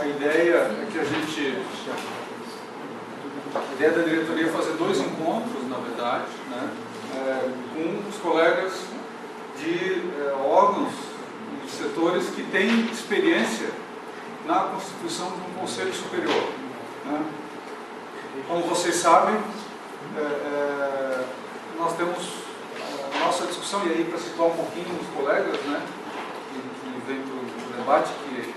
a ideia é que a ideia da diretoria é fazer 2 encontros, na verdade, né, com os colegas de órgãos e setores que têm experiência na constituição de um conselho superior, né. Como vocês sabem, nós temos a nossa discussão, e aí para situar um pouquinho os colegas, né, que vem do debate, que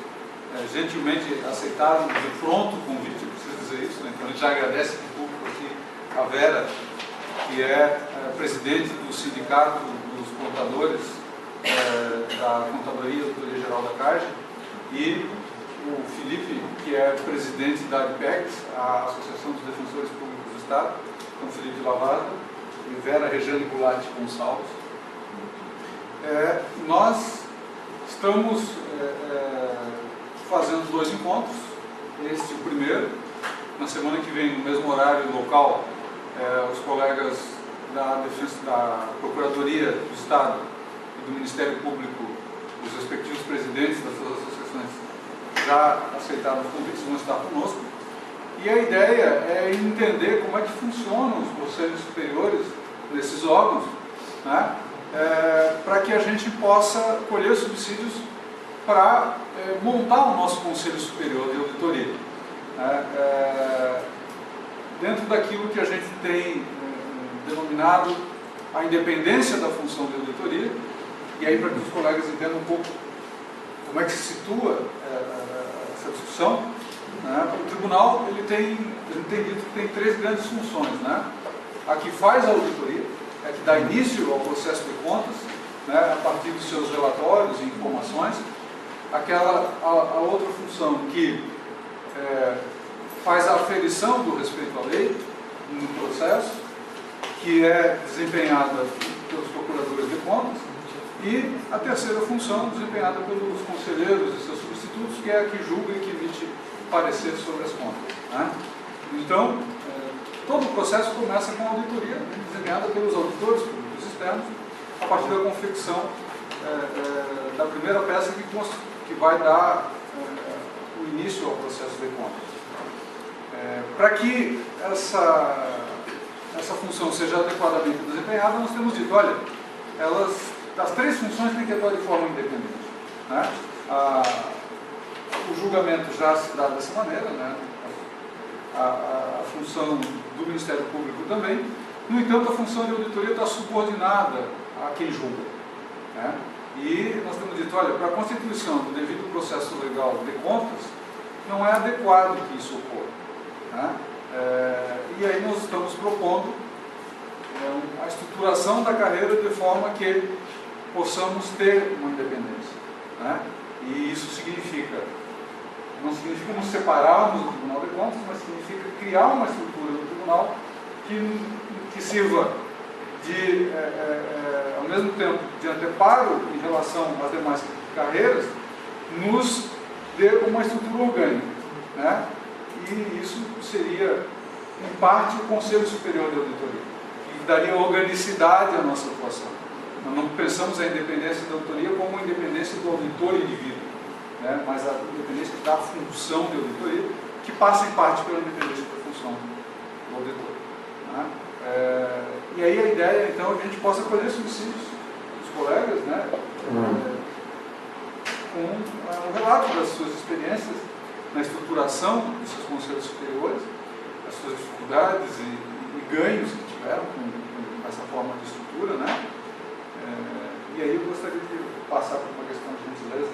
gentilmente aceitaram de pronto o convite, eu preciso dizer isso, né? Então a gente já agradece de público aqui a Vera, que é presidente do Sindicato dos Contadores da Contadoria, Auditoria Geral da Caixa, e o Felipe, que é presidente da ADPEX, a Associação dos Defensores Públicos do Estado, então Felipe Lavada, e Vera Rejane Goulart Gonçalves. Nós estamos fazendo 2 encontros, este o primeiro, na semana que vem, no mesmo horário e local, os colegas da Procuradoria do Estado e do Ministério Público, os respectivos presidentes das suas associações, já aceitaram os convites, vão estar conosco. E a ideia é entender como é que funcionam os conselhos superiores nesses órgãos, né, para que a gente possa colher subsídios para montar o nosso Conselho Superior de Auditoria, dentro daquilo que a gente tem denominado a independência da função de auditoria, e aí para que os colegas entendam um pouco como é que se situa essa discussão, né? O tribunal ele tem dito que tem 3 grandes funções, né? A que faz a auditoria, é que dá início ao processo de contas, né, a partir dos seus relatórios e informações. A outra função que faz a aferição do respeito à lei no processo, que é desempenhada pelos procuradores de contas, e a terceira função desempenhada pelos conselheiros e seus substitutos, que é a que julga e que emite parecer sobre as contas, né? Então, todo o processo começa com a auditoria, desempenhada pelos auditores públicos externos, a partir da confecção da primeira peça que vai dar o início ao processo de contas. Para que essa função seja adequadamente desempenhada, nós temos dito, olha, as 3 funções têm que atuar de forma independente, né? O julgamento já se dá dessa maneira, né? A função do Ministério Público também. No entanto, a função de auditoria está subordinada a quem julga, né? E nós temos dito, olha, para a constituição do devido processo legal de contas, não é adequado que isso ocorra, né? E aí nós estamos propondo a estruturação da carreira de forma que possamos ter uma independência, né? E isso não significa nos separarmos do Tribunal de Contas, mas significa criar uma estrutura do Tribunal que sirva de, ao mesmo tempo, de anteparo em relação às demais carreiras, nos dê uma estrutura orgânica, né? E isso seria, em parte, o Conselho Superior de Auditoria, que daria organicidade à nossa atuação. Nós não pensamos a independência da auditoria como a independência do auditor indivíduo, né? Mas a independência da função de auditoria, que passa em parte pela independência da função do auditor, né? E aí a ideia, então, é que a gente possa colher subsídios dos colegas, né? Com um relato das suas experiências na estruturação dos seus conselhos superiores, as suas dificuldades e ganhos que tiveram com essa forma de estrutura, né? E aí eu gostaria de passar por uma questão de gentileza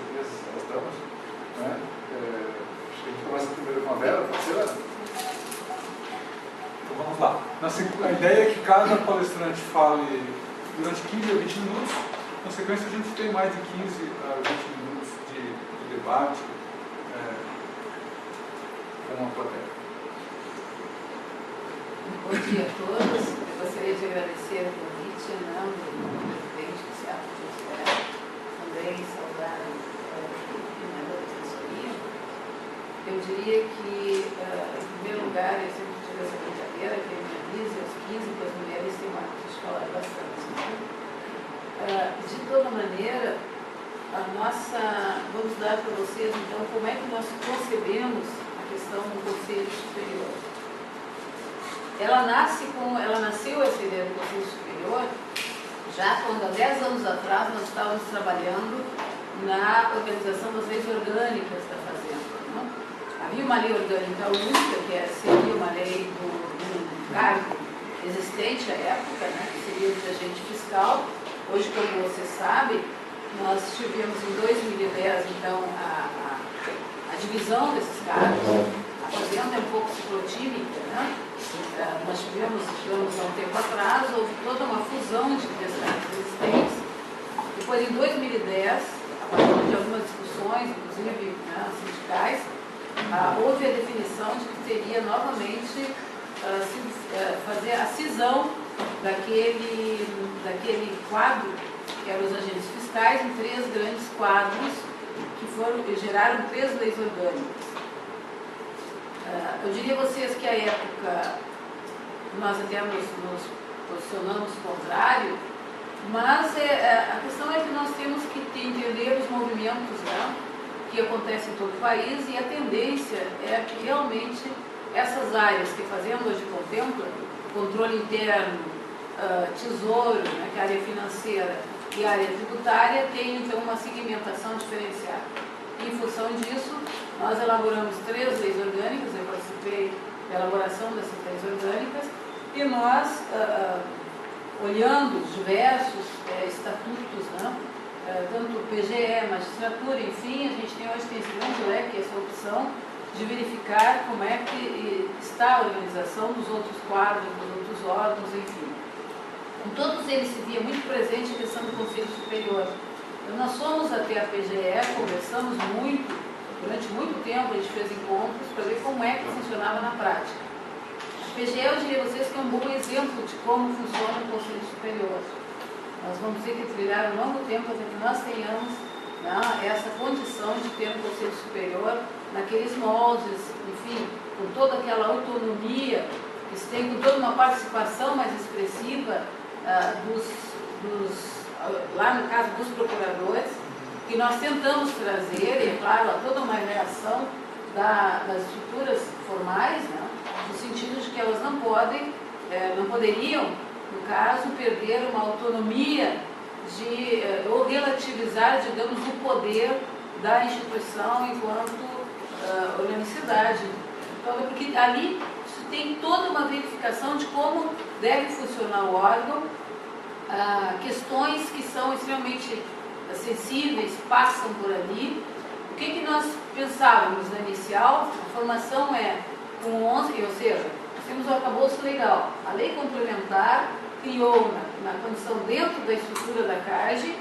das damas, né? A gente começa primeiro com a Vera, pode ser? Então vamos lá. A ideia é que cada palestrante fale durante 15 a 20 minutos. Na sequência a gente tem mais de 15 a 20 minutos de debate com a plateia. Bom dia a todos. Eu gostaria de agradecer o convite, do presidente do Teatro de Israel, também saudar a defensoria. Eu diria que, em primeiro lugar, eu sempre tive essa brincadeira, que eu me avise aos 15, que as mulheres têm uma escola bastante. De toda maneira, vamos dar para vocês então como é que nós concebemos a questão do Conselho Superior. Ela nasceu essa ideia do Conselho Superior já quando há 10 anos atrás nós estávamos trabalhando na organização das leis orgânicas da Fazenda. Não? Havia uma lei orgânica única, que seria uma lei do cargo existente à época, né, que seria o de agente fiscal. Hoje, como você sabe, nós tivemos em 2010, então, a divisão desses cargos. A Fazenda é um pouco ciclotímica, né? Nós tivemos há um tempo atrás, houve toda uma fusão de três cargos existentes. Depois, em 2010, a partir de algumas discussões, inclusive, né, sindicais, houve a definição de que teria novamente fazer a cisão daquele quadro, que eram os agentes fiscais, em 3 grandes quadros que geraram 3 leis orgânicas. Eu diria a vocês que à época nós até nos posicionamos contrário, mas a questão é que nós temos que entender os movimentos, né, que acontecem em todo o país, e a tendência é que realmente essas áreas que a Fazenda hoje contempla, controle interno, tesouro, né, que é a área financeira, e a área tributária, tenham então uma segmentação diferenciada. Em função disso, nós elaboramos 3 leis orgânicas, eu participei da elaboração dessas leis orgânicas, e nós, olhando os diversos estatutos, né, tanto PGE, magistratura, enfim, a gente tem hoje esse grande leque, essa opção de verificar como é que está a organização dos outros quadros, dos outros órgãos, enfim. Em todos eles se via muito presente a questão do Conselho Superior. Então, nós fomos até a PGE, conversamos muito, durante muito tempo a gente fez encontros para ver como é que funcionava na prática. A PGE, eu diria a vocês que é um bom exemplo de como funciona o Conselho Superior. Nós vamos ter que trilhar um longo tempo até que nós tenhamos, né, essa condição de ter um Conselho Superior naqueles moldes, enfim, com toda aquela autonomia que se tem, com toda uma participação mais expressiva lá no caso dos procuradores, que nós tentamos trazer, e claro, há toda uma reação das estruturas formais, né, no sentido de que elas não poderiam, no caso, perder uma autonomia ou relativizar, digamos, o poder da instituição enquanto organicidade. Então, porque ali tem toda uma verificação de como deve funcionar o órgão, questões que são extremamente sensíveis passam por ali. O que nós pensávamos na inicial? A formação é com 11, ou seja, nós temos o arcabouço legal. A lei complementar criou na condição dentro da estrutura da CAGE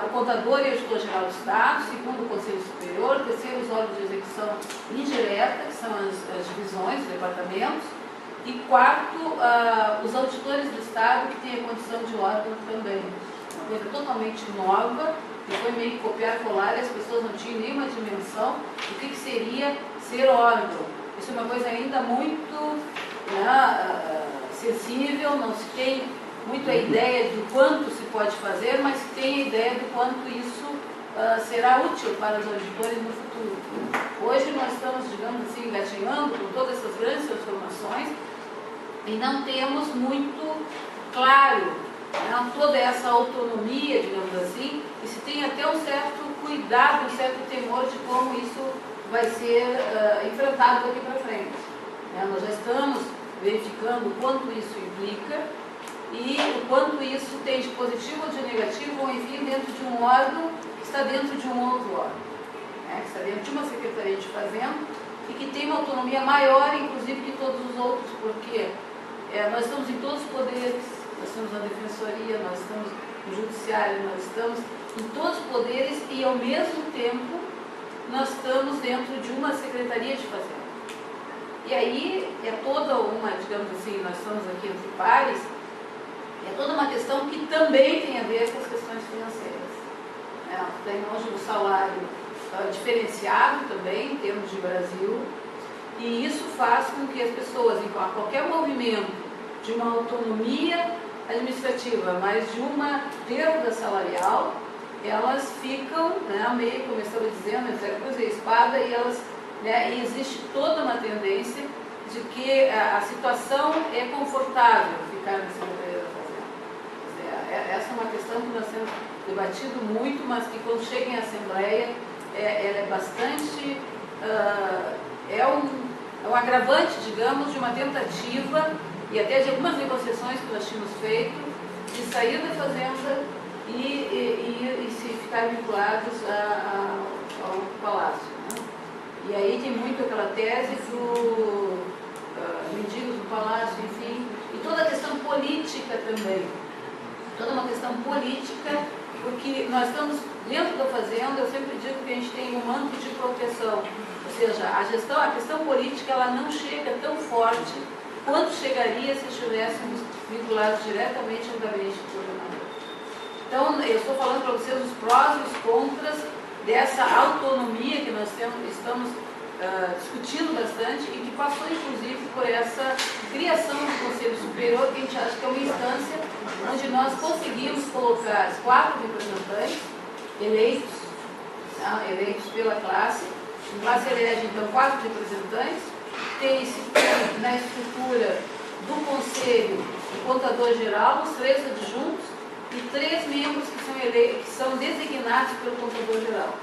o contador e o auditor-geral do Estado, segundo o Conselho Superior, terceiro os órgãos de execução indireta, que são as divisões, os departamentos, e quarto, os auditores do Estado, que têm a condição de órgão também. Uma coisa totalmente nova, que foi meio que copiar, colar, e as pessoas não tinham nenhuma dimensão do que seria ser órgão. Isso é uma coisa ainda muito sensível, não se tem muito a ideia do quanto se pode fazer, mas se tem a ideia do quanto isso será útil para os auditores no futuro. Hoje nós estamos, digamos assim, engatinhando com todas essas grandes transformações e não temos muito claro, né, toda essa autonomia, digamos assim, e se tem até um certo cuidado, um certo temor de como isso vai ser enfrentado daqui para frente. Nós já estamos verificando o quanto isso implica e o quanto isso tem de positivo ou de negativo, ou enfim, dentro de um órgão que está dentro de um outro órgão, né, que está dentro de uma Secretaria de Fazenda e que tem uma autonomia maior, inclusive, que todos os outros, porque nós estamos em todos os poderes, nós estamos na Defensoria, nós estamos no Judiciário, nós estamos em todos os poderes e, ao mesmo tempo, nós estamos dentro de uma Secretaria de Fazenda. E aí é toda uma, digamos assim, nós estamos aqui entre pares, é toda uma questão que também tem a ver com as questões financeiras. Tem hoje um salário diferenciado também, em termos de Brasil, e isso faz com que as pessoas, em qualquer movimento de uma autonomia administrativa, mas de uma perda salarial, elas ficam, né, meio, como eu estava dizendo, entre a cruz e a espada, e elas, né, e existe toda uma tendência de que a situação é confortável ficar na Secretaria da Fazenda. Quer dizer, essa é uma questão que nós temos debatido muito, mas que quando chega em Assembleia, ela é bastante, é um agravante, digamos, de uma tentativa e até de algumas negociações que nós tínhamos feito de sair da Fazenda e se ficar vinculados ao Palácio. Né? E aí tem muito aquela tese do mendigos do Palácio, enfim, e toda a questão política também. Toda uma questão política, porque nós estamos dentro da Fazenda, eu sempre digo que a gente tem um manto de proteção, ou seja, a questão política ela não chega tão forte quanto chegaria se estivéssemos vinculados diretamente ao gabinete do governador. Então, eu estou falando para vocês os prós e os contras dessa autonomia que nós estamos discutindo bastante e que passou, inclusive, por essa criação do Conselho Superior, que a gente acha que é uma instância onde nós conseguimos colocar 4 representantes eleitos, eleitos pela classe. A classe elege, então, 4 representantes, tem-se na estrutura do Conselho o Contador-Geral, os 3 adjuntos e 3 membros que são designados pelo Contador-Geral.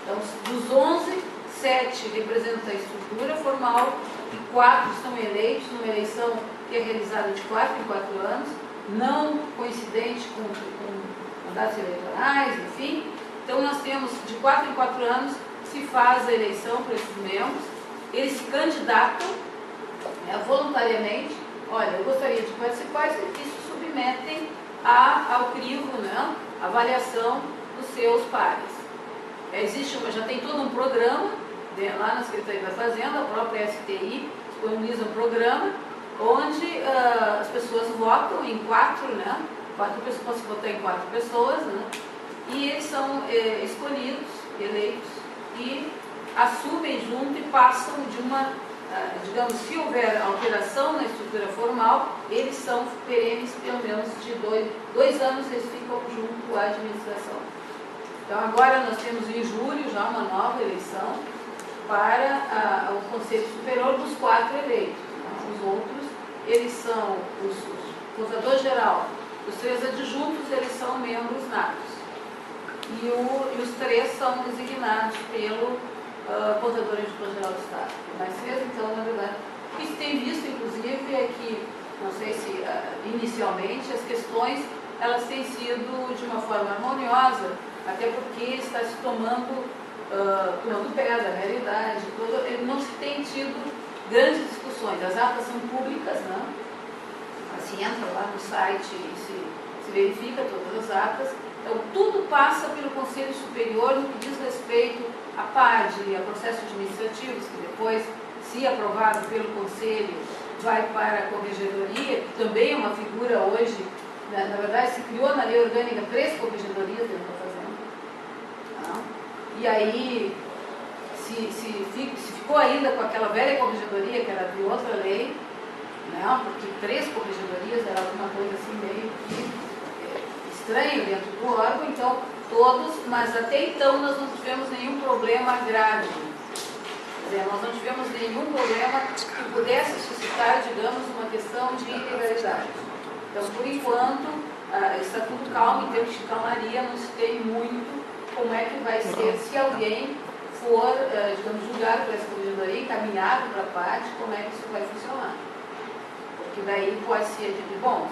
Então, dos 11, 7 representam a estrutura formal e 4 são eleitos numa eleição que é realizada de 4 em 4 anos, não coincidente com mandatos eleitorais, enfim. Então, nós temos de 4 em 4 anos se faz a eleição para esses membros, eles se candidatam, né, voluntariamente. Olha, eu gostaria de participar, e se submetem ao crivo, né, avaliação dos seus pares. Já tem todo um programa lá na Secretaria da Fazenda, a própria STI disponibiliza um programa onde as pessoas votam em 4, né? 4 pessoas, posso votar em 4 pessoas, né? E eles são escolhidos, eleitos e assumem junto e passam de uma, digamos, se houver alteração na estrutura formal, eles são perenes pelo menos de 2 anos, eles ficam junto à administração. Então agora nós temos em julho já uma nova eleição para o Conselho Superior dos 4 eleitos. Né? Os outros, eles são o Contador-Geral, os 3 adjuntos, eles são membros natos. E os 3 são designados pelo Contador-Geral do Estado. Mais 3, então, na verdade, o que se tem visto, inclusive, é que, não sei se inicialmente, as questões, elas têm sido de uma forma harmoniosa, até porque está se tomando pé da realidade, não se tem tido grandes discussões. As atas são públicas, né? Assim, entra lá no site e se verifica todas as atas. Então, tudo passa pelo Conselho Superior no que diz respeito a PAD, a processos administrativos, que depois, se aprovado pelo Conselho, vai para a Corregedoria, que também é uma figura hoje, na verdade, se criou na lei orgânica 3 corregedorias dentro da Fazenda. E aí, se ficou ainda com aquela velha corregedoria, que era de outra lei, né, porque 3 corregedorias era alguma coisa assim meio que estranho dentro do órgão, então todos, mas até então nós não tivemos nenhum problema grave. Quer dizer, nós não tivemos nenhum problema que pudesse suscitar, digamos, uma questão de ilegalidade. Então, por enquanto, está tudo calmo, em termos de calmaria, não se tem muito como é que vai ser, se alguém for, digamos, julgado por essa corregedoria, encaminhado para a parte, como é que isso vai funcionar. Porque daí pode ser de, bom,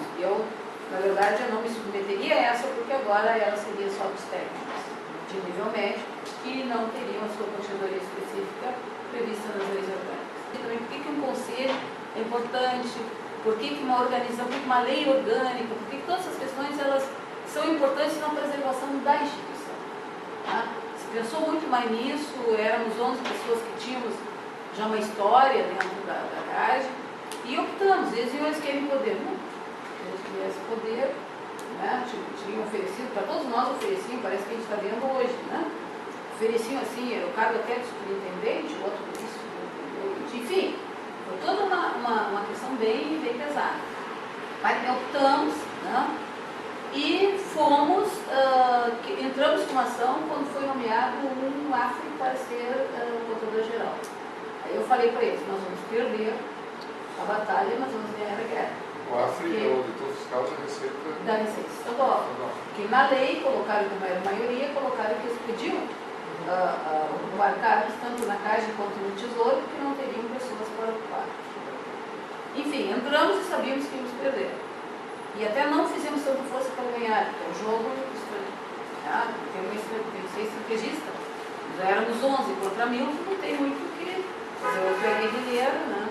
na verdade, eu não me submeteria a essa, porque agora ela seria só dos técnicos de nível médio, que não teriam a sua corregedoria específica prevista nas leis orgânicas. E também, por que um conselho é importante, por que uma organização, por que uma lei orgânica, por que todas essas questões elas são importantes na preservação da instituição. Tá? Se pensou muito mais nisso, éramos 11 pessoas que tínhamos já uma história dentro da CAGE, e optamos, eles querem poder, não? Eles tivesse poder, né? Tinham oferecido, para todos nós ofereciam, parece que a gente está vendo hoje, né? Ofereciam assim, o cargo até de superintendente, o outro de vice-superintendente, enfim, foi toda uma questão bem pesada. Mas optamos, né? E fomos entramos com uma ação quando foi nomeado um AFRE para ser o contador-geral. Aí eu falei para eles, nós vamos perder a batalha, mas vamos ganhar a guerra. O AFRE é o auditor fiscal da Receita Estadual. Porque na lei colocaram, como era a maioria, colocaram que eles podiam ocupar cargos tanto na Caixa quanto no Tesouro, que não teriam pessoas para ocupar. Enfim, entramos e sabíamos que íamos perder. E até não fizemos tanta força para ganhar, porque o jogo, tem que ser estrategista. Já éramos 11 contra 1000, não tem muito o que. Eu peguei dinheiro, né?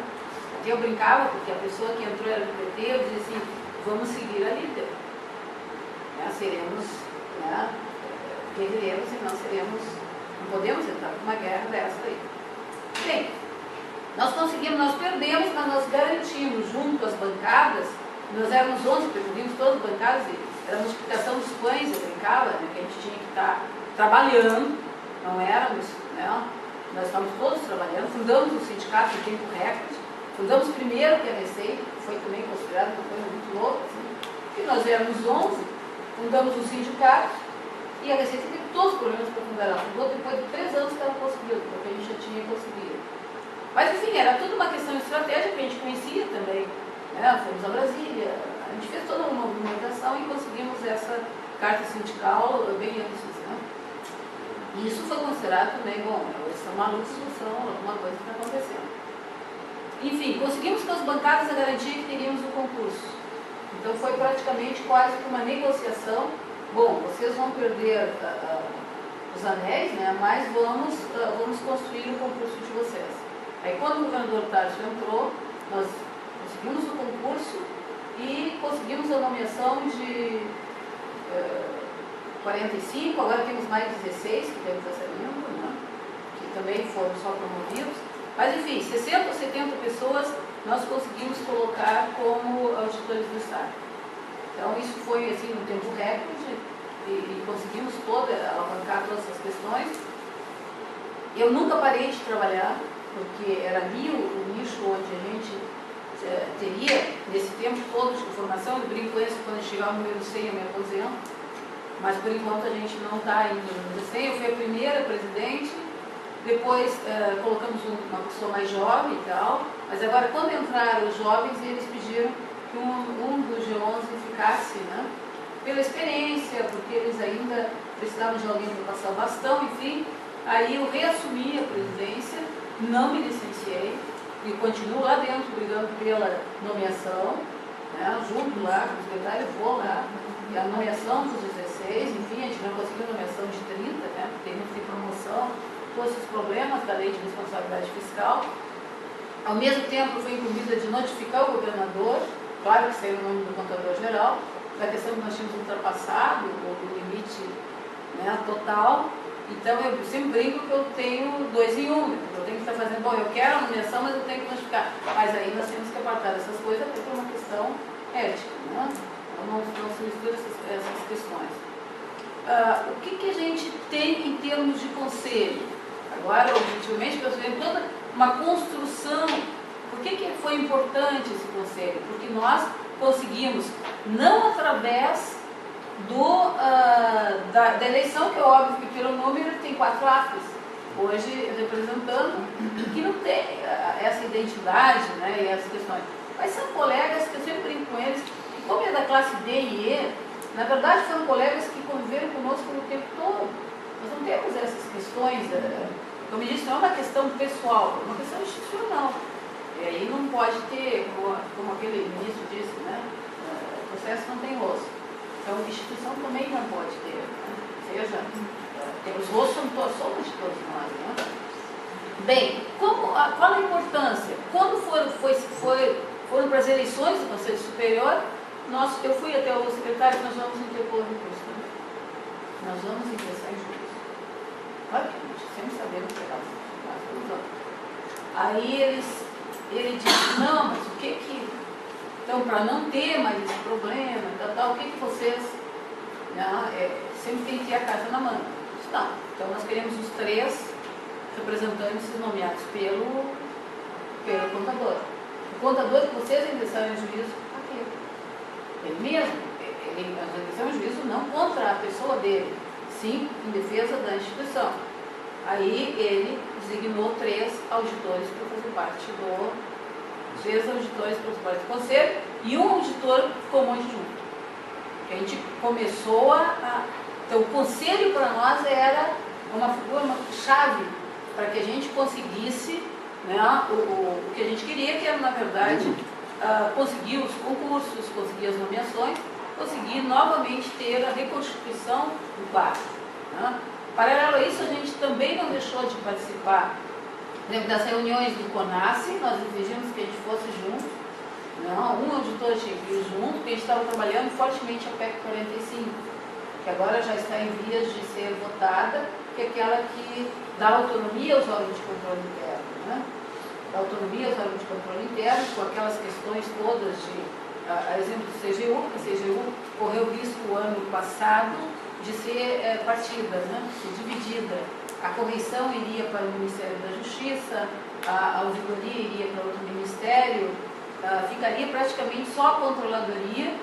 Eu brincava, porque a pessoa que entrou era do PT, eu dizia assim, vamos seguir a líder. Seremos guerrilheiros e não podemos entrar numa guerra dessa aí. Bem, nós perdemos, mas nós garantimos junto às bancadas, nós éramos 11, perdemos todas as bancadas, era a multiplicação dos pães, eu brincava, né, que a gente tinha que estar trabalhando, não éramos, né, nós estávamos todos trabalhando, fundamos o sindicato em tempo recorde, fundamos primeiro que a Receita, que foi também considerado uma coisa muito louca, assim, que nós éramos 11, fundamos o sindicato, e a Receita teve todos os problemas para fundar ela. Fundou depois de 3 anos que ela conseguiu, porque a gente já tinha conseguido. Mas enfim, era tudo uma questão estratégica que a gente conhecia também. Fomos a Brasília, a gente fez toda uma movimentação e conseguimos essa carta sindical bem antes. Né? E isso foi considerado também, bom, eles são malucos, são alguma coisa que está acontecendo. Enfim, conseguimos com as bancadas a garantia que teríamos o concurso. Então foi praticamente quase que uma negociação. Bom, vocês vão perder os anéis, né, mas vamos construir o concurso de vocês. Aí quando o governador Tarso entrou, nós conseguimos o concurso e conseguimos a nomeação de 45, agora temos mais 16 que temos essa linha, né, que também foram só promovidos. Mas enfim, 60 ou 70 pessoas nós conseguimos colocar como auditores do Estado. Então isso foi assim no tempo recorde e conseguimos alavancar todas essas questões. Eu nunca parei de trabalhar, porque era ali o nicho onde a gente teria, nesse tempo todo de formação, eu brinco com isso, quando chegar ao número 100 eu me aposento, mas por enquanto a gente não está indo no número 100, eu fui a primeira presidente, depois colocamos uma pessoa mais jovem e tal, mas agora quando entraram os jovens, eles pediram que um dos G11 ficasse, né, pela experiência, porque eles ainda precisavam de alguém para passar o bastão, enfim. Aí eu reassumi a presidência, não me licenciei e continuo lá dentro brigando pela nomeação, né, junto lá com o secretário, vou lá, e a nomeação dos 16, enfim, a gente não conseguiu a nomeação de 30, né, porque tem muito de promoção, todos esses problemas da lei de responsabilidade fiscal. Ao mesmo tempo, eu fui incumbida de notificar o governador, claro que saiu o nome do contador-geral, da questão que nós tínhamos ultrapassado o limite, né, total. Então, eu sempre brinco que eu tenho 2 em 1, eu tenho que estar fazendo, bom, eu quero a nomeação, mas eu tenho que notificar. Mas aí nós temos que apartar essas coisas até por uma questão ética, né? Então, não se mistura essas questões. O que a gente tem em termos de conselho? Agora, objetivamente, pensando toda uma construção. Por que foi importante esse conselho? Porque nós conseguimos, não através da eleição, que é óbvio que pelo número tem 4 AFRES, hoje representando, que não tem essa identidade, né, e essas questões. Mas são colegas que eu sempre brinco com eles, que como é da classe D e E, na verdade foram colegas que conviveram conosco o tempo todo. Nós não temos essas questões, como eu disse, não é uma questão pessoal, é uma questão institucional. E aí não pode ter, como aquele ministro disse, né, o processo não tem rosto. Então a instituição também não pode ter, né? Seja, os rostos somos de todos nós. Né? Bem, qual a importância? Quando foram para as eleições do Conselho Superior, eu fui até o secretário que nós vamos interpor o recurso. Né? Nós vamos ingressar em juízo. Claro que a gente sempre sabemos que aí ele disse, não, mas o que então, para não ter mais esse problema, o que vocês, né, sempre tem que ter a carta na mão? Disse, não, então nós queremos os 3 representantes nomeados pelo contador. O contador que vocês ingressaram em juízo, aquele. Ele mesmo, nós iniciamos juízo não contra a pessoa dele, sim em defesa da instituição. Aí ele designou 3 auditores para fazer parte do... 3 auditores para fazer parte do conselho e um auditor como adjunto. A gente começou então o conselho para nós era uma figura, uma chave para que a gente conseguisse, né, o que a gente queria, que era na verdade conseguir os concursos, conseguir as nomeações, conseguir novamente ter a reconstituição do quadro, né? Paralelo a isso, a gente também não deixou de participar, por exemplo, das reuniões do CONASSE. Nós exigimos que a gente fosse junto, não, um auditor tinha que ir junto, porque a gente estava trabalhando fortemente a PEC 45, que agora já está em vias de ser votada, que é aquela que dá autonomia aos órgãos de controle interno, né? Dá autonomia aos órgãos de controle interno, com aquelas questões todas de, a exemplo do CGU, a CGU correu risco o ano passado de ser partida, né? Ser dividida. A correição iria para o Ministério da Justiça, a auditoria iria para outro ministério, ficaria praticamente só a controladoria,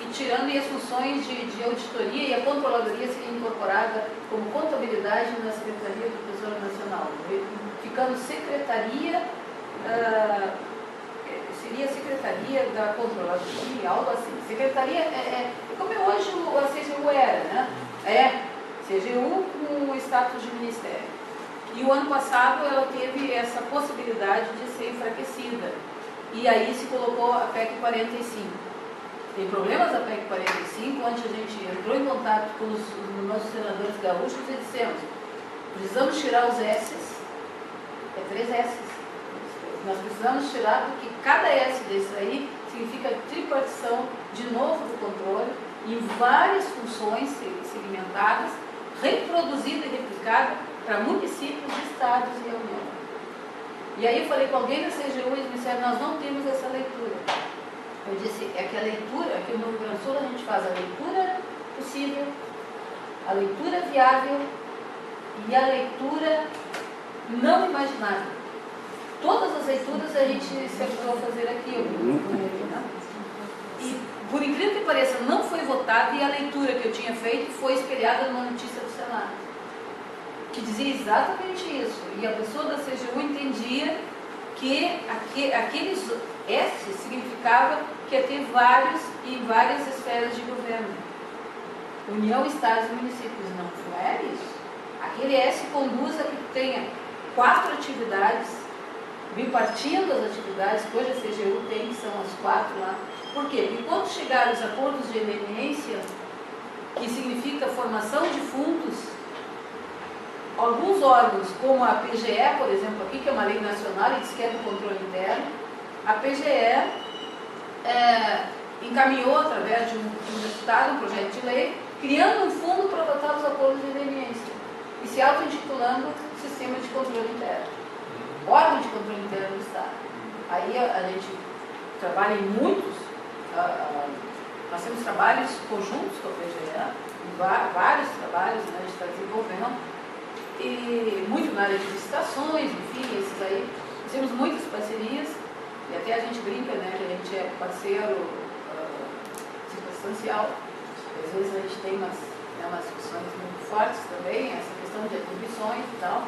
e tirando as funções de auditoria, e a controladoria seria incorporada como contabilidade na Secretaria do Tesouro Nacional, ficando secretaria, seria Secretaria da Controladoria, algo assim. Secretaria como hoje a CGU era, né? CGU com o status de ministério. E o ano passado ela teve essa possibilidade de ser enfraquecida. E aí se colocou a PEC 45. Tem problemas da PEC 45, onde a gente entrou em contato com os nossos senadores gaúchos e dissemos: precisamos tirar os S's, 3 S's. Nós precisamos tirar, porque cada S desse aí significa tripartição de novo do controle, em várias funções segmentadas, reproduzida e replicada para municípios, estados e a União. E aí eu falei com alguém da CGU e eles me disseram: nós não temos essa leitura. Eu disse, é que a leitura, aqui no Rio Grande do Sul a gente faz a leitura possível, a leitura viável e a leitura não imaginável. Todas as leituras a gente se ajudou a fazer aqui, né? E, por incrível que pareça, não foi votada, e a leitura que eu tinha feito foi espelhada numa notícia do Senado, que dizia exatamente isso. E a pessoa da CGU entendia que aqueles S significava que ia ter vários e várias esferas de governo. União, estados e municípios. Não é isso. Aquele S conduz a que tenha 4 atividades, bipartindo as atividades, que hoje a CGU tem, que são as 4 lá. Por quê? Porque quando chegar os acordos de emergência, que significa formação de fundos, alguns órgãos, como a PGE, por exemplo, aqui, que é uma lei nacional e diz que é do controle interno, a PGE encaminhou, através de um deputado, um projeto de lei, criando um fundo para votar os acordos de emergência e se auto-intitulando Sistema de Controle Interno, órgão de controle interno do Estado. Aí a gente trabalha em muitos, nós temos trabalhos conjuntos com a PGE, vários trabalhos, né, a gente está desenvolvendo, e muito na área de licitações, enfim, esses aí. Temos muitas parcerias, e até a gente brinca, né, que a gente é parceiro circunstancial. Às vezes a gente tem umas discussões muito fortes também, essa questão de atribuições e tal.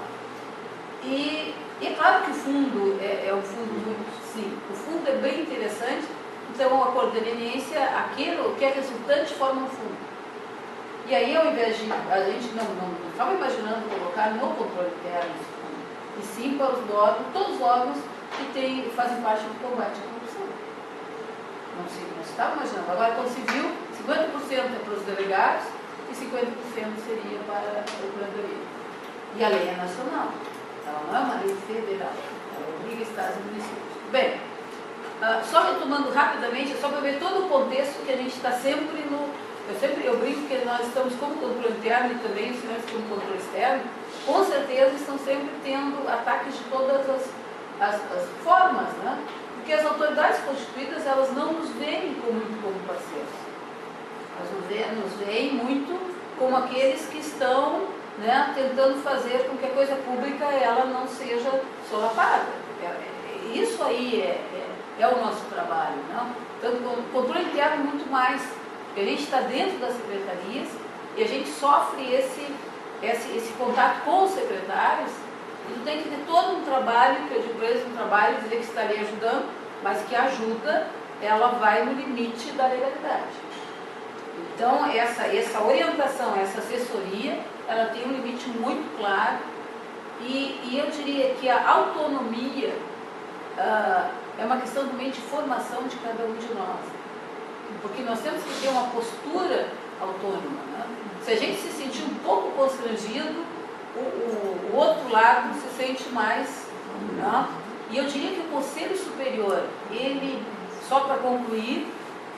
E é claro que o fundo é um fundo muito, sim, o fundo é bem interessante. Então o acordo de emergência, aquilo que é resultante forma um fundo. E aí, ao invés de, a gente não estava imaginando colocar no controle interno, e sim para os órgãos, todos os órgãos que fazem parte do combate à corrupção. Não se estava imaginando. Agora, quando se viu, 50% é para os delegados e 50% seria para a procuradoria. E a lei é nacional, ela não é uma lei federal, ela obriga estados e municípios. Bem, só retomando rapidamente, é só para ver todo o contexto que a gente está sempre no... Eu brinco que nós estamos como controle interno e também os senhores como controle externo, com certeza estão sempre tendo ataques de todas as formas, né? Porque as autoridades constituídas, elas não nos veem como parceiros. Elas nos veem muito como aqueles que estão, né, tentando fazer com que a coisa pública ela não seja solapada. Isso aí é o nosso trabalho, né? Tanto o controle interno muito mais. Porque a gente está dentro das secretarias e a gente sofre esse contato com os secretários, e tu tem que ter todo um trabalho, que eu digo para eles, um trabalho, dizer que está ali ajudando, mas que a ajuda, ela vai no limite da legalidade. Então, essa orientação, essa assessoria, ela tem um limite muito claro, e eu diria que a autonomia é uma questão também de formação de cada um de nós, porque nós temos que ter uma postura autônoma, né? Se a gente se sentir um pouco constrangido, o outro lado se sente mais, né? E eu diria que o Conselho Superior, ele, só para concluir,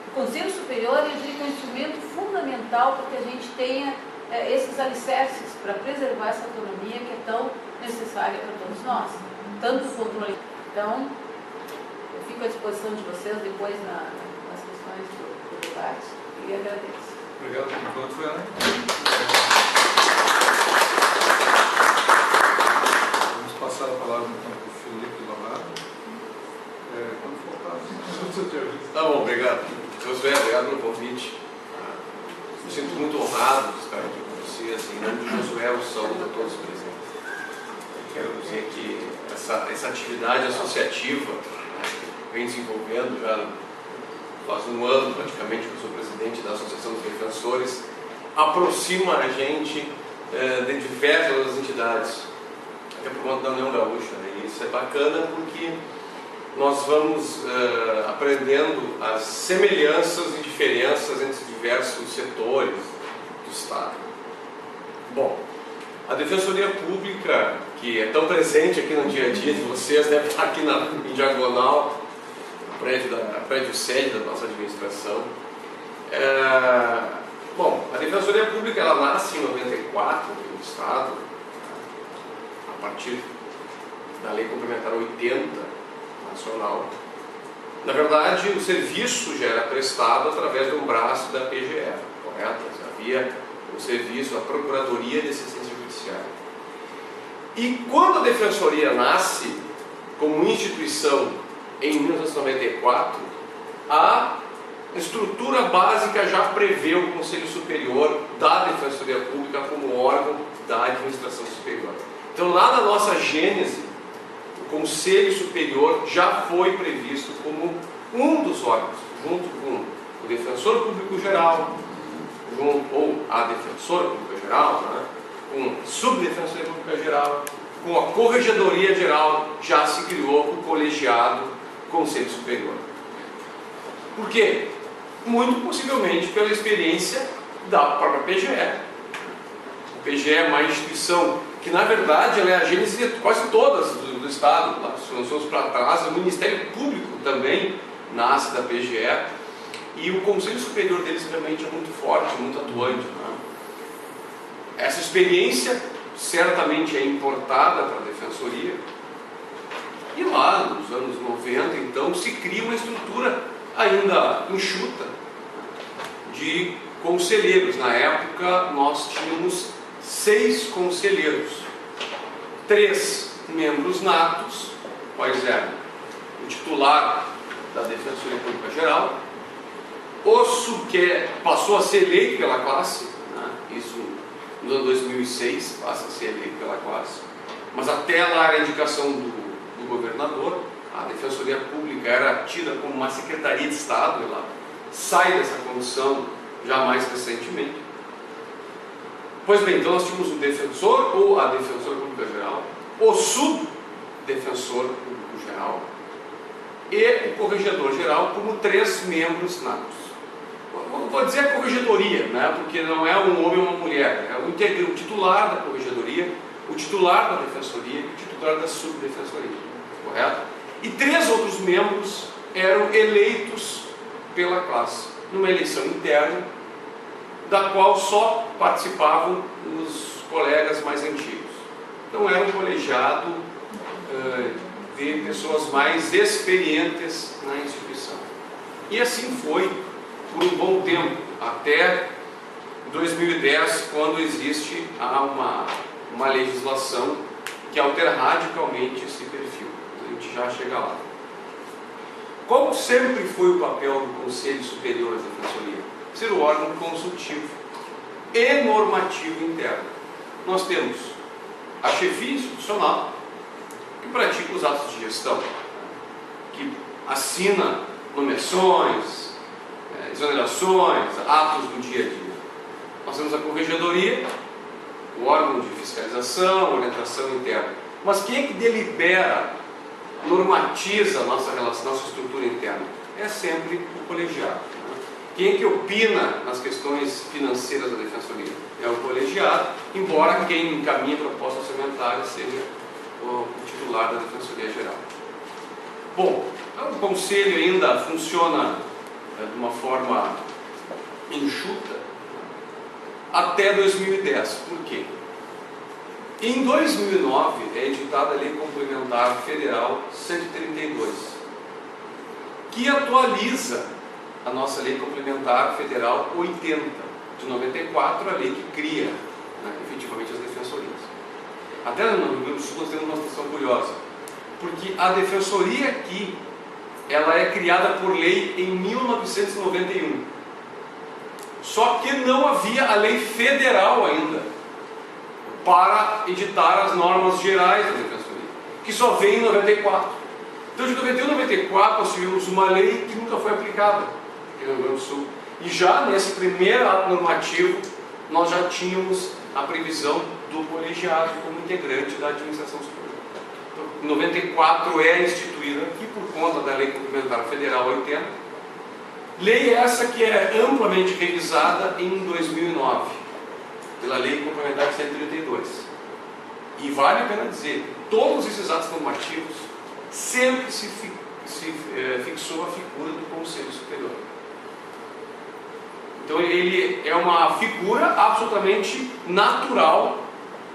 o Conselho Superior, eu diria que é um instrumento fundamental para que a gente tenha esses alicerces para preservar essa autonomia que é tão necessária para todos nós, tanto o controle. Então, eu fico à disposição de vocês depois nas questões do debate, e agradeço. Obrigado. Enquanto foi, Ana? Vamos passar a palavra então para o Felipe Lavado. Quando for, Tá bom, obrigado. Josué, obrigado pelo convite. Me sinto muito honrado de estar aqui com vocês. Em nome de Josué, eu saúdo a todos presentes. Quero dizer que essa atividade associativa, que vem desenvolvendo já faz um ano praticamente que eu sou presidente da Associação dos Defensores, aproxima a gente de diversas entidades, até por conta da União Gaúcha, né? E isso é bacana porque nós vamos aprendendo as semelhanças e diferenças entre diversos setores do Estado. Bom, a Defensoria Pública, que é tão presente aqui no dia a dia de vocês, deve estar aqui em diagonal, prédio sede da nossa administração. Bom, a Defensoria Pública, ela nasce em 94 no Estado, a partir da Lei Complementar 80 nacional. Na verdade, o serviço já era prestado através de um braço da PGF, correto? Havia o serviço, a Procuradoria de Assistência Judiciária. E quando a Defensoria nasce como instituição em 1994, a estrutura básica já prevê o Conselho Superior da Defensoria Pública como órgão da administração superior. Então, lá na nossa gênese, o Conselho Superior já foi previsto como um dos órgãos, junto com o Defensor Público Geral, ou a Defensora Pública Geral, né, com a Subdefensoria Pública Geral, com a Corregedoria Geral, já se criou o colegiado Conselho Superior. Por quê? Muito possivelmente pela experiência da própria PGE. A PGE é uma instituição que, na verdade, ela é a gênese de quase todas do Estado. Se nós formos para trás, o Ministério Público também nasce da PGE, e o Conselho Superior deles realmente é muito forte, muito atuante, né? Essa experiência certamente é importada para a Defensoria, e lá nos anos 90, então, se cria uma estrutura ainda enxuta de conselheiros. Na época, nós tínhamos 6 conselheiros, 3 membros natos, quais eram o titular da Defensoria Pública Geral, que passou a ser eleito pela classe, né? Isso no ano 2006, passa a ser eleito pela classe, mas até lá era a indicação do governador. A Defensoria Pública era tida como uma Secretaria de Estado, ela sai dessa condição já mais recentemente. Pois bem, então nós tínhamos o defensor ou a Defensora Pública Geral, o Subdefensor Público Geral e o Corregedor Geral como 3 membros natos. Vou dizer a corregedoria, né? Porque não é um homem ou uma mulher, é o titular da corregedoria, o titular da defensoria e o titular da subdefensoria, correto? E 3 outros membros eram eleitos pela classe, numa eleição interna, da qual só participavam os colegas mais antigos. Então era um colegiado de pessoas mais experientes na instituição. E assim foi por um bom tempo, até 2010, quando existe uma legislação que altera radicalmente esse perfil. A gente já chega lá. Qual sempre foi o papel do Conselho Superior da Defensoria? ser o órgão consultivo e normativo interno. Nós temos a chefia institucional, que pratica os atos de gestão, que assina nomeações, exonerações, atos do dia a dia. Nós temos a corregedoria, o órgão de fiscalização, orientação interna. Mas quem é que delibera, normatiza a nossa relação, nossa estrutura interna? É sempre o colegiado. Quem é que opina nas questões financeiras da Defensoria? É o colegiado, embora quem encaminha propostas orçamentárias seja o titular da Defensoria Geral. Bom, o Conselho ainda funciona de uma forma enxuta até 2010. Por quê? Em 2009 é editada a Lei Complementar Federal 132, que atualiza a nossa Lei Complementar Federal 80, de 94, a lei que cria, efetivamente, as defensorias. Até no Rio Grande do Sul nós temos uma situação curiosa, porque a defensoria aqui, ela é criada por lei em 1991. Só que não havia a lei federal ainda para editar as normas gerais da defensoria, que só vem em 94. Então, de 91 a 94, nós tivemos uma lei que nunca foi aplicada aqui no Rio Grande do Sul. E já nesse primeiro ato normativo, nós já tínhamos a previsão do colegiado como integrante da administração superior. Então, em 94 é instituída aqui por conta da Lei Complementar Federal 80. Lei essa que é amplamente revisada em 2009, pela Lei Complementar 132. E vale a pena dizer, todos esses atos normativos sempre se fixou a figura do Conselho Superior. Então ele é uma figura absolutamente natural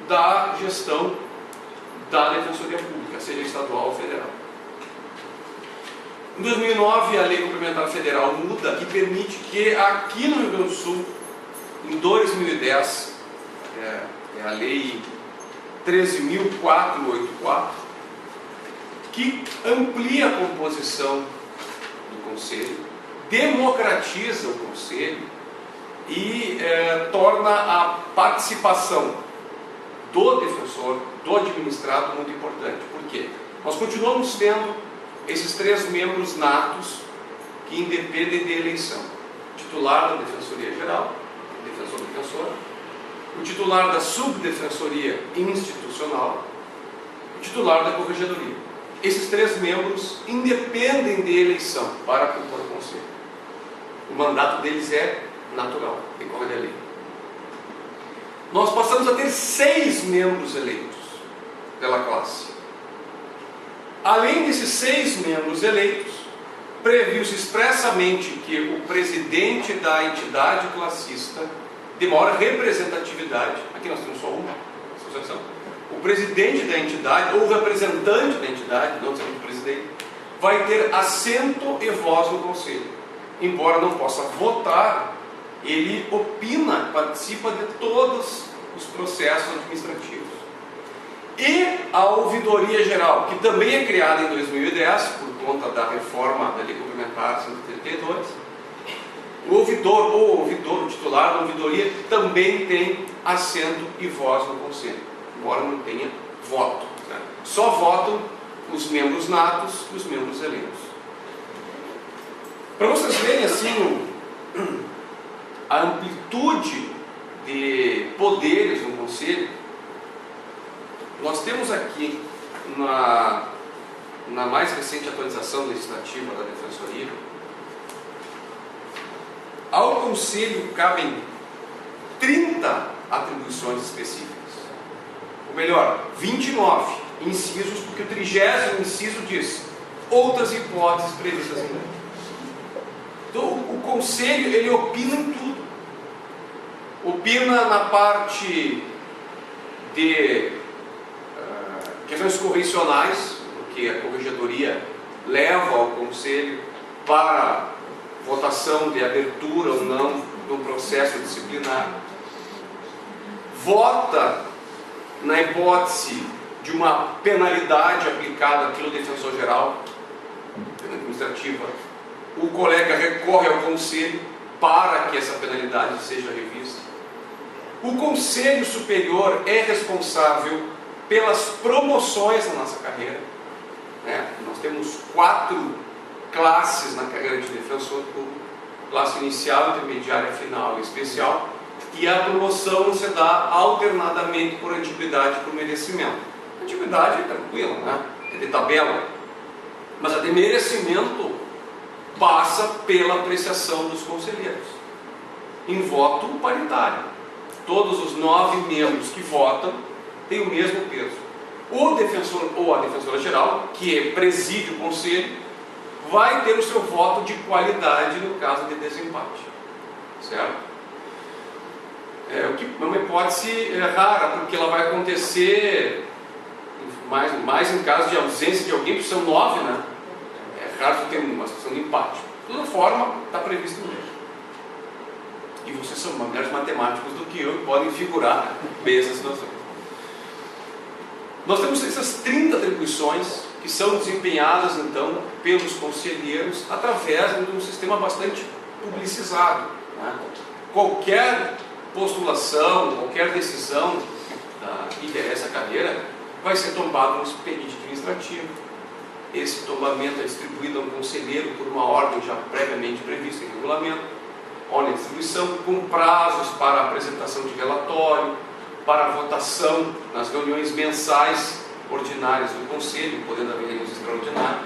da gestão da Defensoria Pública, seja estadual ou federal. Em 2009, a Lei Complementar Federal muda e permite que aqui no Rio Grande do Sul, em 2010, é a Lei 13.484, que amplia a composição do Conselho, democratiza o Conselho e torna a participação do defensor, do administrado, muito importante. Por quê? Nós continuamos tendo esses 3 membros natos que independem de eleição: o titular da Defensoria Geral, defensor, o titular da Subdefensoria Institucional, o titular da Corregedoria. Esses 3 membros independem de eleição para compor o Conselho. O mandato deles é natural, decorre da lei. Nós passamos a ter 6 membros eleitos pela classe. Além desses 6 membros eleitos, previu-se expressamente que o presidente da entidade classista, de maior representatividade, aqui nós temos só uma associação, o presidente da entidade, ou o representante da entidade, não necessariamente o presidente, vai ter assento e voz no Conselho. Embora não possa votar, ele opina, participa de todos os processos administrativos. E a Ouvidoria Geral, que também é criada em 2010, por conta da reforma da Lei Complementar 132, o ouvidor ou ouvidor, o titular da ouvidoria, também tem assento e voz no Conselho, embora não tenha voto. Né? Só votam os membros natos e os membros eleitos. Para vocês verem assim a amplitude de poderes no Conselho, nós temos aqui na mais recente atualização legislativa da Defensoria, ao Conselho cabem 30 atribuições específicas. Ou melhor, 29 incisos, porque o 30º inciso diz outras hipóteses previstas em lei. Então o Conselho, ele opina em tudo. Opina na parte de questões correcionais, porque a Corregedoria leva ao Conselho para votação de abertura ou não do processo disciplinar. Vota na hipótese de uma penalidade aplicada pelo defensor geral, pela administrativa. O colega recorre ao Conselho para que essa penalidade seja revista. O Conselho Superior é responsável pelas promoções na nossa carreira. Nós temos 4 classes na carreira de defensor público: classe inicial, intermediária, final e especial, e a promoção se dá alternadamente por antiguidade e por merecimento. A antiguidade é tranquila, é de tabela, mas a de merecimento passa pela apreciação dos conselheiros, em voto paritário. Todos os 9 membros que votam têm o mesmo peso. O defensor ou a defensora geral, que preside o conselho, vai ter o seu voto de qualidade no caso de desempate, certo? O que é uma hipótese rara, porque ela vai acontecer mais em caso de ausência de alguém, porque são 9, né? É raro ter uma situação de empate. De toda forma, está previsto mesmo. E vocês são melhores matemáticos do que eu e podem figurar bem essa situação. Nós temos essas 30 atribuições que são desempenhadas, então, pelos conselheiros através de um sistema bastante publicizado. Qualquer postulação, qualquer decisão que interessa a carreira vai ser tombado no expediente administrativo. Esse tombamento é distribuído a um conselheiro por uma ordem já previamente prevista em regulamento, ordem de distribuição com prazos para apresentação de relatório, para votação nas reuniões mensais ordinárias do Conselho, podendo haver reuniões extraordinárias.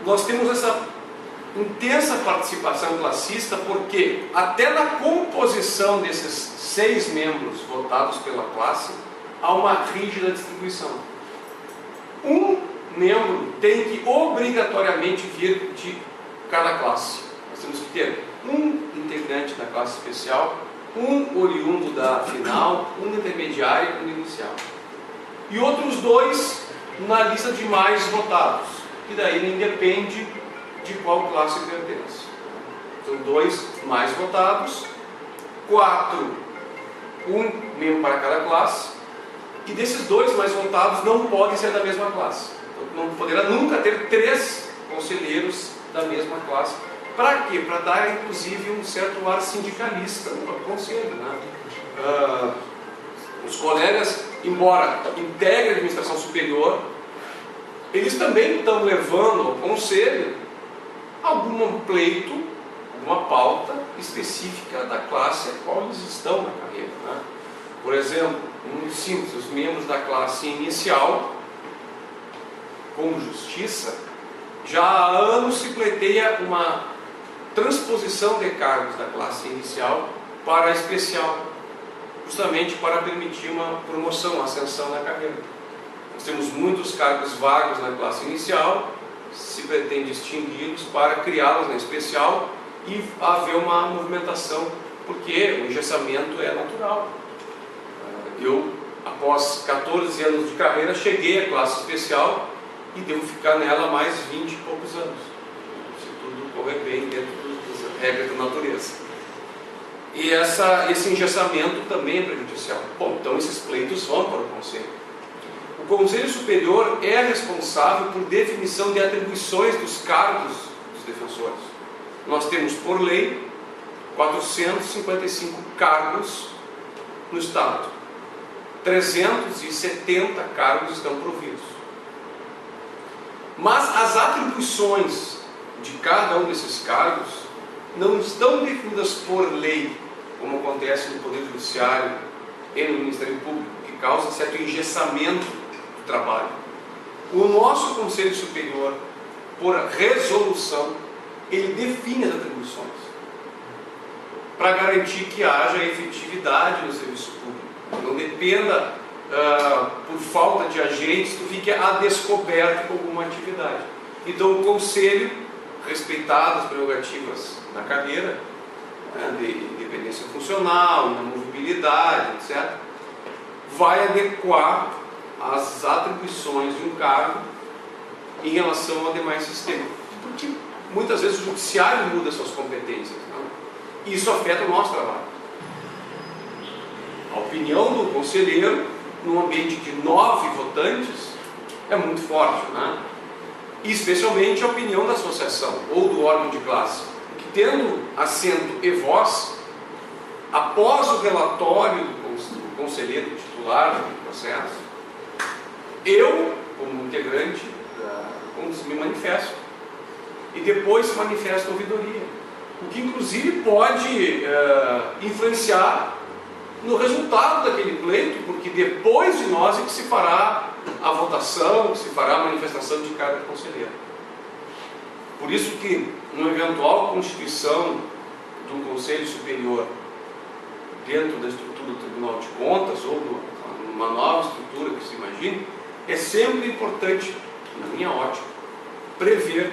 Nós temos essa intensa participação classista porque até na composição desses 6 membros votados pela classe há uma rígida distribuição. Um membro tem que obrigatoriamente vir de cada classe. Nós temos que ter um integrante da classe especial, um oriundo da final, um intermediário e um inicial. E outros 2 na lista de mais votados, que daí não depende de qual classe pertence. São 2 mais votados, 4, um membro para cada classe, e desses 2 mais votados não podem ser da mesma classe. Então, não poderá nunca ter 3 conselheiros da mesma classe. Para quê? Para dar, inclusive, um certo ar sindicalista no conselho. Os colegas, embora integrem a administração superior, eles também estão levando ao conselho algum pleito, alguma pauta específica da classe a qual eles estão na carreira. Por exemplo, muito simples, os membros da classe inicial, com justiça, já há anos se pleiteia uma transposição de cargos da classe inicial para a especial, justamente para permitir uma promoção, uma ascensão na carreira. Nós temos muitos cargos vagos na classe inicial, se pretende extingui-los para criá-los na especial e haver uma movimentação, porque o engessamento é natural. Eu, após 14 anos de carreira, cheguei à classe especial e devo ficar nela mais 20 e poucos anos, se tudo correr bem dentro das regras da natureza. E esse engessamento também é prejudicial. Bom, então esses pleitos vão para o Conselho. O Conselho Superior é responsável por definição de atribuições dos cargos dos defensores. Nós temos, por lei, 455 cargos no Estado. 370 cargos estão providos. Mas as atribuições de cada um desses cargos não estão definidas por lei, como acontece no Poder Judiciário e no Ministério Público, que causa certo engessamento do trabalho. O nosso Conselho Superior, por resolução, ele define as atribuições para garantir que haja efetividade no serviço público. Não dependa, por falta de agentes, que fique a descoberto com alguma atividade. Então o Conselho, respeitadas as prerrogativas na carreira, de independência funcional, na movibilidade, etc., vai adequar as atribuições de um cargo em relação ao demais sistema. Porque muitas vezes o judiciário muda suas competências, e isso afeta o nosso trabalho. A opinião do conselheiro, num ambiente de 9 votantes, é muito forte, e especialmente a opinião da associação ou do órgão de classe, que tendo assento e voz, após o relatório do conselheiro titular do processo, eu, como integrante, me manifesto, e depois se manifesta a ouvidoria, o que inclusive pode influenciar no resultado daquele pleito, porque depois de nós é que se fará a votação, que se fará a manifestação de cada conselheiro. Por isso que, numa eventual constituição do Conselho Superior dentro da estrutura do Tribunal de Contas, ou uma nova estrutura que se imagine, é sempre importante, na minha ótica, prever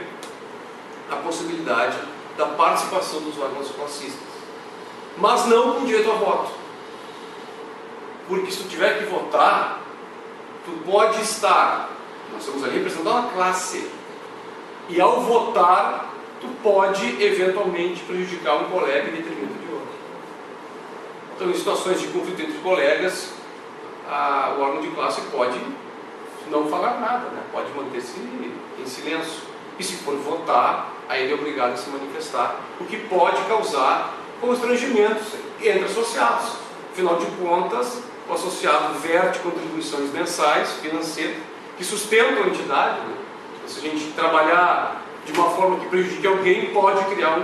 a possibilidade da participação dos órgãos classistas, mas não com direito a voto. Porque se tu tiver que votar, tu pode estar, nós estamos ali representando uma classe, e ao votar, tu pode eventualmente prejudicar um colega em detrimento de outro. Então, em situações de conflito entre colegas, o órgão de classe pode não falar nada, né? Pode manter-se em silêncio. E se for votar, aí ele é obrigado a se manifestar, o que pode causar constrangimentos entre associados. Afinal de contas, o associado verte contribuições mensais, financeiras, que sustentam a entidade, né? Se a gente trabalhar de uma forma que prejudique alguém, pode criar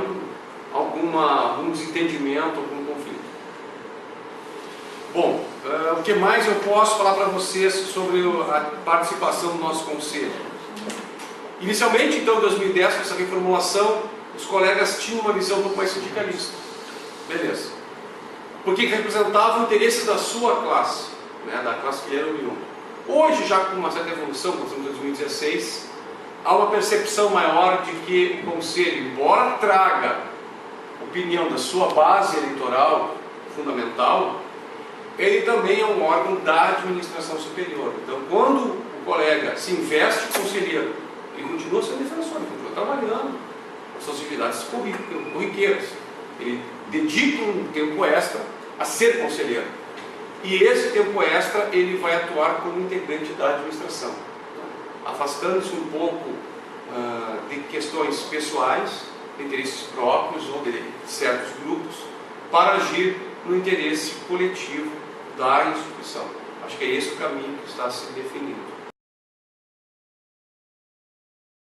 algum desentendimento, algum conflito. Bom, o que mais eu posso falar para vocês sobre a participação do nosso conselho? Inicialmente, então, em 2010, com essa reformulação, os colegas tinham uma visão um pouco mais sindicalista. Beleza. Porque representavam interesses da sua classe, né, da classe que era oriunda. Hoje, já com uma certa evolução, nós estamos em 2016, há uma percepção maior de que o Conselho, embora traga opinião da sua base eleitoral fundamental, ele também é um órgão da administração superior. Então, quando o colega se investe conselheiro, ele continua sendo defensor, ele continua trabalhando as suas atividades corriqueiras. Ele dedica um tempo extra a ser conselheiro. E esse tempo extra ele vai atuar como integrante da administração, afastando-se um pouco de questões pessoais, de interesses próprios ou de certos grupos, para agir no interesse coletivo da instituição. Acho que é esse o caminho que está se definindo.